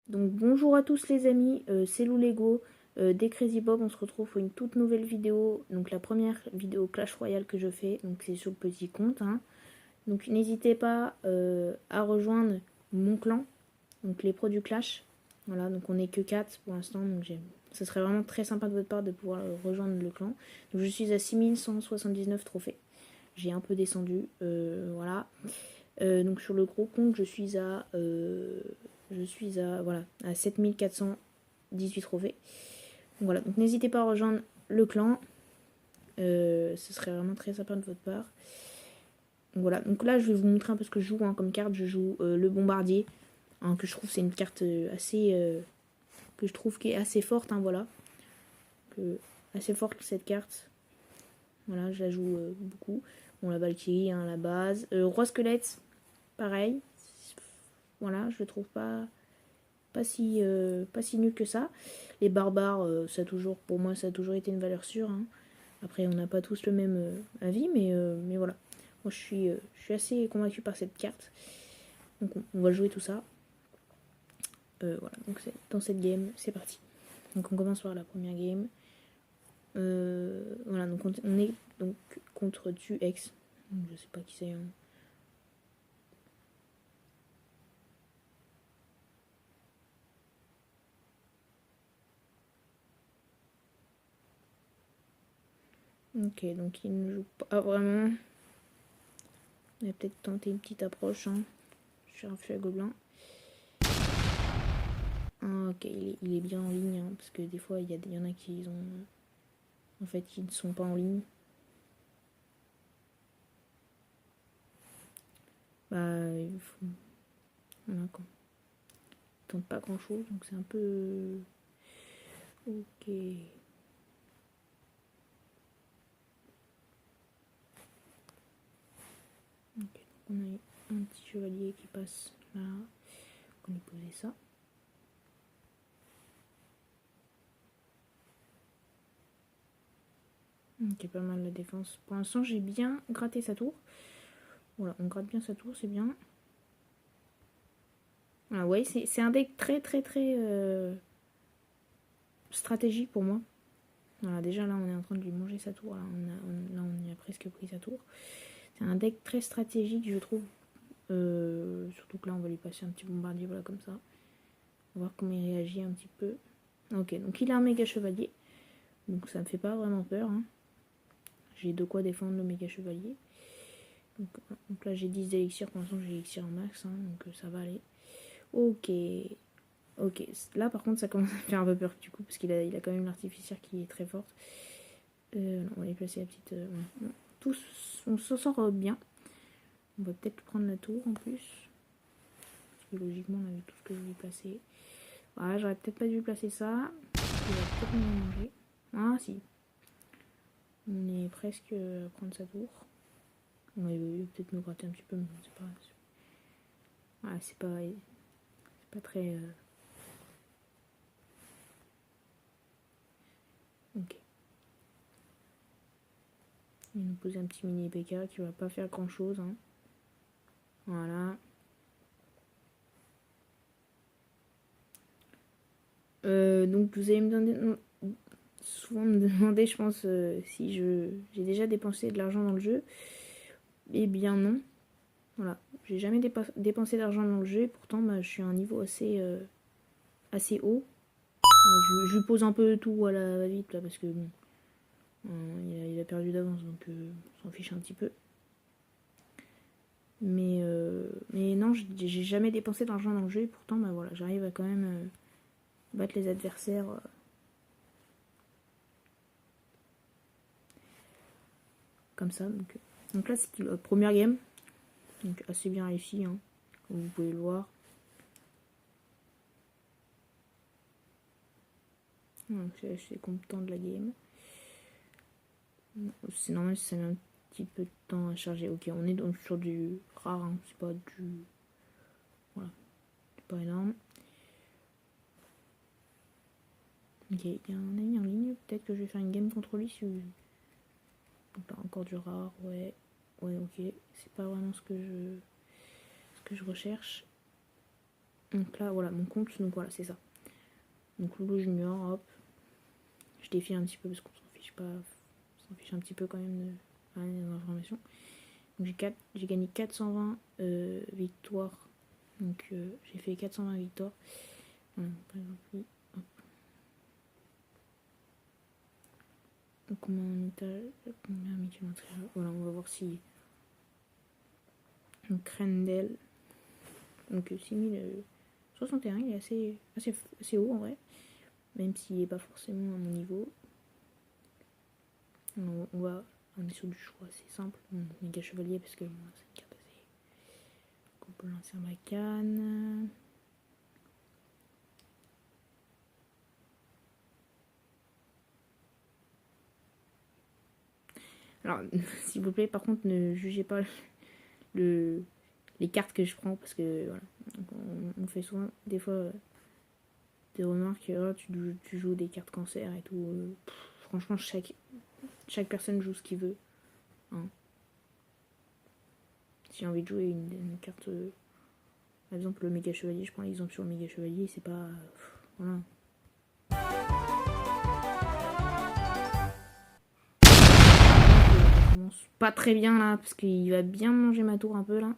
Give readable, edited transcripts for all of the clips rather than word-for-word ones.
Donc bonjour à tous les amis, c'est Lou Lego des Crazy Bob. On se retrouve pour une toute nouvelle vidéo. Donc la première vidéo Clash Royale que je fais, donc c'est sur le petit compte, hein. Donc n'hésitez pas à rejoindre mon clan, donc les pros du Clash. Voilà, donc on n'est que 4 pour l'instant, donc ce serait vraiment très sympa de votre part de pouvoir rejoindre le clan. Donc je suis à 6179 trophées. J'ai un peu descendu, voilà. Donc sur le gros compte, je suis à voilà, à 7418 trophées. Donc voilà, donc n'hésitez pas à rejoindre le clan. Ce serait vraiment très sympa de votre part. Donc voilà, donc là je vais vous montrer un peu ce que je joue, hein, comme carte. Je joue le bombardier, hein, que je trouve c'est une carte que je trouve qui est assez forte, hein, voilà. Assez forte cette carte. Voilà, je la joue beaucoup. Bon, la Valkyrie, hein, la base. Roi squelette, pareil. Voilà, je le trouve pas si nul que ça. Les barbares, ça toujours, pour moi, ça a toujours été une valeur sûre, hein. Après, on n'a pas tous le même avis, mais voilà. Moi, je suis assez convaincu par cette carte. Donc, on va jouer tout ça. Voilà, donc dans cette game, c'est parti. Donc, on commence par la première game. Voilà, donc on est donc contre Tuex. Je sais pas qui c'est, hein. Ok, donc il ne joue pas vraiment. On va peut-être tenter une petite approche, hein. Je suis un feu à gobelin. Ah, ok, il est bien en ligne, hein, parce que des fois, il y en a qui ont. En fait, qui ne sont pas en ligne. Bah, il faut. Voilà quoi. Ils tentent pas grand chose, donc c'est un peu. Ok. Ok, donc on a un petit chevalier qui passe là. On lui poser ça. Ok, pas mal la défense. Pour l'instant, j'ai bien gratté sa tour. Voilà, on gratte bien sa tour, c'est bien. Ah ouais, c'est un deck très stratégique pour moi. Voilà, déjà là, on est en train de lui manger sa tour. Là, on y a presque pris sa tour. C'est un deck très stratégique, je trouve. Surtout que là, on va lui passer un petit bombardier, voilà, comme ça. On va voir comment il réagit un petit peu. Ok, donc il a un méga chevalier. Donc ça me fait pas vraiment peur, hein. J'ai de quoi défendre le méga chevalier. Donc là, j'ai 10 d'élixirs. Pour l'instant, j'ai élixir en max, hein, donc ça va aller. Ok. Ok, là par contre ça commence à faire un peu peur du coup, parce qu'il a quand même l'artificière qui est très forte. On va les placer la petite. Tous, on s'en sort bien. On va peut-être prendre la tour en plus. Parce que logiquement on avait tout ce que je voulais placer. Voilà, j'aurais peut-être pas dû placer ça. Il va peut-être nous manger. Ah si. On est presque à prendre sa tour. Ouais, il va peut-être nous gratter un petit peu, mais c'est pas. Ah, c'est pas très. Ok. Il va nous poser un petit mini PK qui va pas faire grand chose, hein. Voilà. Donc vous allez souvent me demander, je pense, si j'ai déjà dépensé de l'argent dans le jeu. Eh bien non. Voilà. J'ai jamais dépensé d'argent dans le jeu. Pourtant, bah, je suis à un niveau assez haut. Je lui pose un peu tout à la vite là parce que bon, il a perdu d'avance, donc on s'en fiche un petit peu. Mais non, j'ai jamais dépensé d'argent dans le jeu. Et pourtant, bah voilà, j'arrive à quand même battre les adversaires. Comme ça. Donc là, c'est la première game. Donc assez bien réussi, hein, comme vous pouvez le voir. Donc je suis content de la game. C'est normal si ça met un petit peu de temps à charger. Ok, on est donc sur du rare, hein, c'est pas du. Voilà, c'est pas énorme. Ok, il y a un ami en ligne. Peut-être que je vais faire une game contre lui si. Donc là, encore du rare, ouais. Ouais, ok. C'est pas vraiment ce que je recherche. Donc là, voilà, mon compte, donc voilà, c'est ça. Donc Loulou Junior, hop. Je défile un petit peu parce qu'on s'en fiche pas. On s'en fiche un petit peu quand même des informations. Donc j'ai gagné 420 victoires. Donc j'ai fait 420 victoires. Voilà, par exemple, oui, hop. Donc combien voilà, on va voir si. Donc Crendel. Donc 6061, il est assez haut en vrai. Même s'il n'est pas forcément à mon niveau. On est sur du choix assez simple. Méga chevalier parce que c'est une carte assez. Gobelin Sarbacane. Alors, s'il vous plaît, par contre, ne jugez pas les cartes que je prends parce que voilà. On fait souvent des fois des remarques, oh, tu joues des cartes cancer et tout. Franchement, chaque personne joue ce qu'il veut. Hein. Si j'ai envie de jouer une carte, par exemple le méga chevalier, je prends l'exemple sur le méga chevalier, c'est pas. Voilà. On commence pas très bien là, parce qu'il va bien manger ma tour un peu là.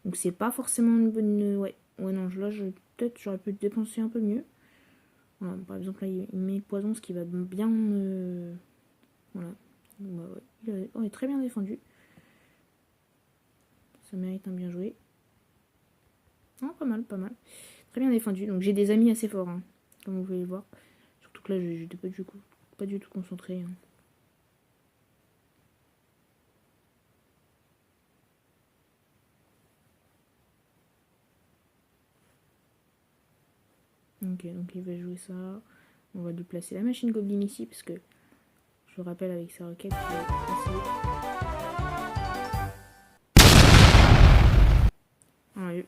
Donc c'est pas forcément une bonne. Ouais, non, là peut-être j'aurais pu dépenser un peu mieux. Voilà, par exemple là il met poison, ce qui va bien me. Voilà. Bah, ouais. Il est très bien défendu. Ça mérite un bien joué. Non, pas mal, pas mal. Très bien défendu. Donc j'ai des amis assez forts, hein, comme vous pouvez le voir. Surtout que là, j'étais pas du tout concentré. Hein. Ok, donc il va jouer ça. On va lui placer la machine Goblin ici, parce que je vous rappelle avec sa requête qu'il va placer.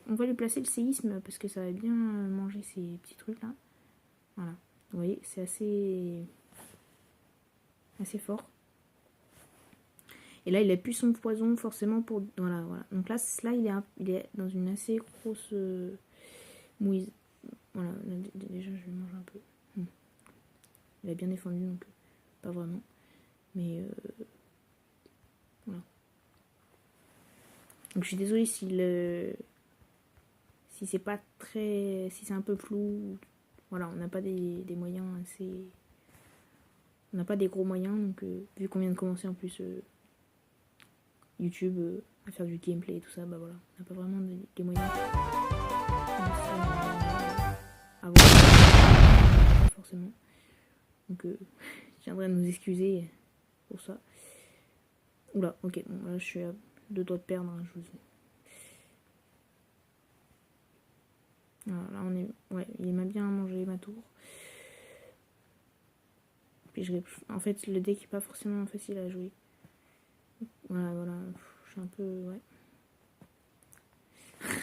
On va lui placer le séisme parce que ça va bien manger ces petits trucs là. Voilà. Vous voyez, c'est assez fort. Et là, il a plus son poison forcément pour. Voilà. Donc là, il est dans une assez grosse mouise. Voilà, déjà, je vais manger un peu. Il a bien défendu, donc pas vraiment. Mais voilà. Donc je suis désolée si c'est pas très. Si c'est un peu flou. Voilà, on n'a pas des moyens assez. On n'a pas des gros moyens, donc vu qu'on vient de commencer en plus YouTube à faire du gameplay et tout ça, bah voilà, on n'a pas vraiment des moyens. Avoir pas forcément. Donc je viendrai nous excuser pour ça. Oula, ok, bon là je suis à 2 doigts de perdre, hein, je vous dis. Voilà, là on est. Ouais, il m'a bien mangé ma tour. Puis en fait, le deck est pas forcément facile à jouer. Voilà. Je suis un peu. Ouais.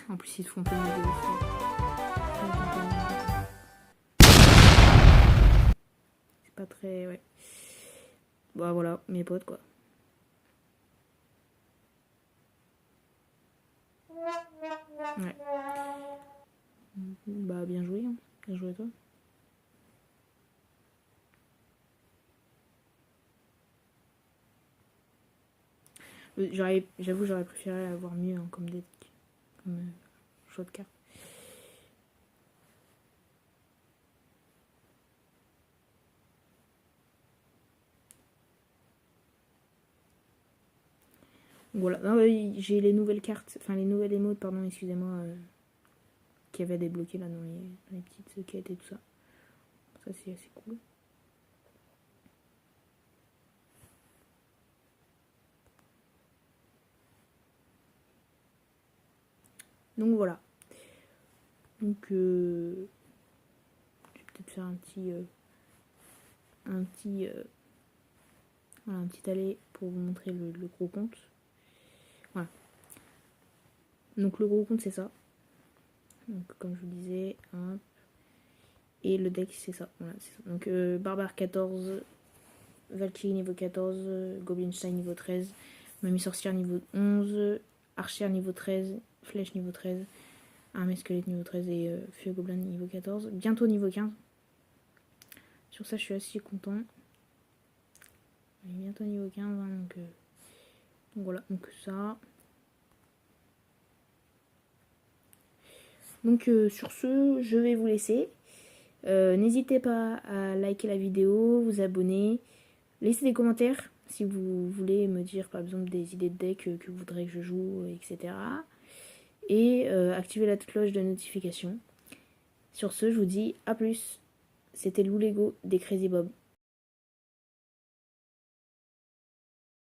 En plus, ils te font un peu de c'est pas très. Ouais. Bah voilà, mes potes quoi. Ouais. Bah bien joué, hein. Bien joué à toi. J'avoue, j'aurais préféré avoir mieux hein, comme deck, comme choix de carte. Voilà, j'ai les nouvelles cartes, enfin les nouvelles émotes, pardon, excusez-moi, qui avaient débloqué là dans les petites quêtes et tout ça. Ça c'est assez cool. Donc voilà. Donc je vais peut-être faire un petit aller pour vous montrer le gros compte. Voilà. Donc le gros compte c'est ça. Donc comme je vous disais, hein. Et le deck c'est ça. Voilà, c'est ça. Donc Barbare 14, Valkyrie niveau 14, Goblinstein niveau 13, Mamie Sorcière niveau 11, Archère niveau 13, Flèche niveau 13, Armée squelette niveau 13 et feu gobelin niveau 14. Bientôt niveau 15. Sur ça, je suis assez content. On est bientôt niveau 15, hein, donc voilà, donc ça. Donc sur ce, je vais vous laisser. N'hésitez pas à liker la vidéo, vous abonner, laissez des commentaires si vous voulez me dire par exemple des idées de deck que vous voudrez que je joue, etc. Et activez la cloche de notification. Sur ce, je vous dis à plus. C'était Lou Lego des Crazy Bob.